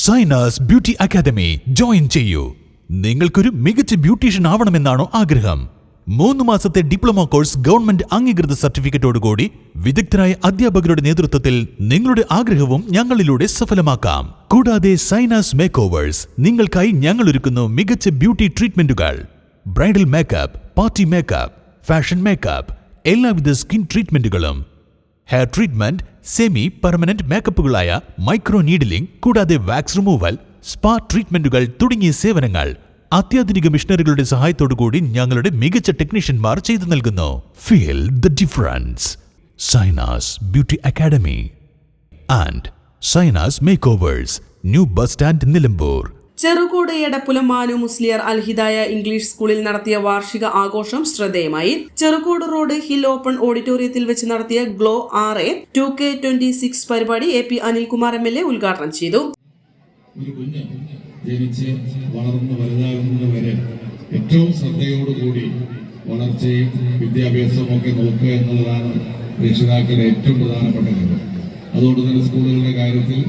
Sainas beauty academy join ചെയ്യൂ. നിങ്ങൾക്കൊരു മികച്ച ബ്യൂട്ടീഷ്യൻ ആവണമെന്നാണോ ആഗ്രഹം? 3 മാസത്തെ ഡിപ്ലോമ കോഴ്സ് ഗവൺമെന്റ് അംഗീകൃത സർട്ടിഫിക്കറ്റോടുകൂടി വിദഗ്ധരായ അധ്യാപകരുടെ നേതൃത്വത്തിൽ നിങ്ങളുടെ ആഗ്രഹവും ഞങ്ങളിലൂടെ സഫലമാക്കാം. കൂടാതെ സൈനാസ് മേക്ക് ഓവേഴ്സ് നിങ്ങൾക്കായി ഞങ്ങൾ ഒരുക്കുന്നു മികച്ച ബ്യൂട്ടി ട്രീറ്റ്മെന്റുകൾ. Bridal makeup, party makeup, fashion makeup, എല്ലാവിധ സ്കിൻ ട്രീറ്റ്മെന്റുകളും, ഹെയർ ട്രീറ്റ്മെന്റ്, സെമി പെർമനന്റ് മേക്കപ്പുകളായ മൈക്രോ നീഡിലിംഗ്, കൂടാതെ വാക്സ് റിമൂവൽ, സ്പാ ട്രീറ്റ്മെന്റുകൾ തുടങ്ങിയ സേവനങ്ങൾ അത്യാധുനിക മിഷനറികളുടെ സഹായത്തോടുകൂടി ഞങ്ങളുടെ മികച്ച ടെക്നീഷ്യന്മാർ ചെയ്തു നൽകുന്നു. Feel the difference. Zainas beauty academy and Zainas makeovers, new bus stand, Nilambur. Cherukode Edappulam Manu Musliyar Al Hidaya English സ്കൂളിൽ നടത്തിയ വാർഷിക ആഘോഷം ശ്രദ്ധേയമായി. ചെറുകോട് റോഡ് ഹിൽ ഓപ്പൺ ഓഡിറ്റോറിയത്തിൽ വെച്ച് നടത്തിയ ഗ്ലോ RA 2K26 പരിപാടി AP അനിൽകുമാർ MLA ഉദ്ഘാടനം ചെയ്തു. ഒരു കുഞ്ഞ് ജനിച്ച് വളർന്ന് വലുതാകുന്നത് വരെ ഏറ്റവും ശ്രദ്ധയോടുകൂടി വളർച്ചയും വിദ്യാഭ്യാസവും ഒക്കെ നോക്കുക എന്നുള്ളതാണ് രക്ഷിതാക്കളുടെ ഏറ്റവും പ്രധാനപ്പെട്ട കാര്യം. അതുകൊണ്ട് തന്നെ സ്കൂളുകളുടെ കാര്യത്തിൽ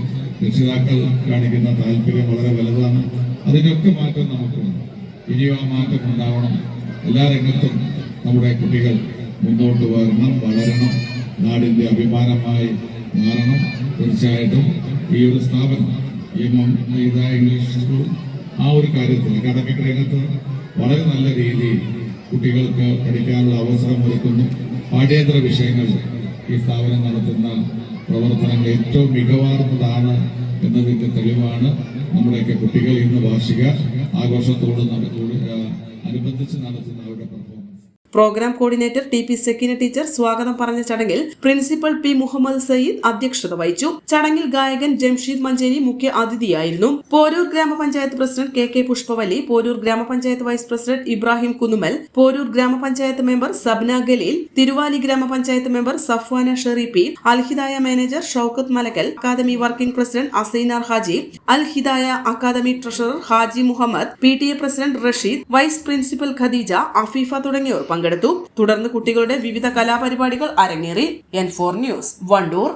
രക്ഷിതാക്കൾ കാണിക്കുന്ന താല്പര്യം വളരെ വലുതാണ്. അതിനൊക്കെ മാറ്റം നമുക്കുണ്ട്. ഇനിയും ആ മാറ്റം ഉണ്ടാവണം. എല്ലാ രംഗത്തും നമ്മുടെ കുട്ടികൾ മുന്നോട്ട് വരണം, വളരണം, നാടിൻ്റെ അഭിമാനമായി മാറണം. തീർച്ചയായിട്ടും ഈ ഒരു സ്ഥാപനം, ഈ ഇംഗ്ലീഷ് സ്കൂൾ ആ ഒരു കാര്യത്തിൽ അക്കാഡമിക് രംഗത്ത് വളരെ നല്ല രീതിയിൽ കുട്ടികൾക്ക് പഠിക്കാനുള്ള അവസരം ഒരുക്കുന്നു. പാഠ്യേതര വിഷയങ്ങൾ ഈ സ്ഥാപനം നടത്തുന്ന പ്രവർത്തനങ്ങൾ ഏറ്റവും മികവാർന്നതാണ് എന്നതിൻ്റെ തെളിവാണ് നമ്മുടെയൊക്കെ കുട്ടികൾ ഇന്ന് വാർഷിക ആഘോഷത്തോട് അനുബന്ധിച്ച് നടത്തുന്ന അവരുടെ performance. Programme coordinator TP Sakeena teacher സ്വാഗതം പറഞ്ഞ ചടങ്ങിൽ പ്രിൻസിപ്പൽ P മുഹമ്മദ് സയ്യിദ് അധ്യക്ഷത വഹിച്ചു. ചടങ്ങിൽ ഗായകൻ ജംഷീദ് മഞ്ചേരി മുഖ്യ അതിഥിയായിരുന്നു. പോരൂർ ഗ്രാമപഞ്ചായത്ത് പ്രസിഡന്റ് KK പുഷ്പവലി, പോരൂർ ഗ്രാമപഞ്ചായത്ത് വൈസ് പ്രസിഡന്റ് ഇബ്രാഹിം കുന്നുമൽ, പോരൂർ ഗ്രാമപഞ്ചായത്ത് മെമ്പർ സബ്ന ഗലീൽ, തിരുവാലി ഗ്രാമപഞ്ചായത്ത് member Safwana Sherifi, Al Hidaya manager Shoukath Malakkal, academy working president Asainar Haji, Al Hidaya academy treasurer Haji Muhammad, PTA president Rasheed, vice principal Khadeeja, Afeefa തുടങ്ങിയവർ പങ്കെടുത്തു. തുടർന്ന് കുട്ടികളുടെ വിവിധ കലാപരിപാടികൾ അരങ്ങേറി. N4 news, Wandoor.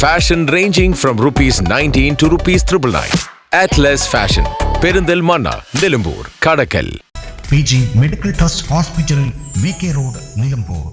Fashion ranging from ₹19 to ₹999. Atlas Fashion, Perindalmanna, Nilambur, Kadakal. PG Medical Trust Hospital, VK Road, Nilambur.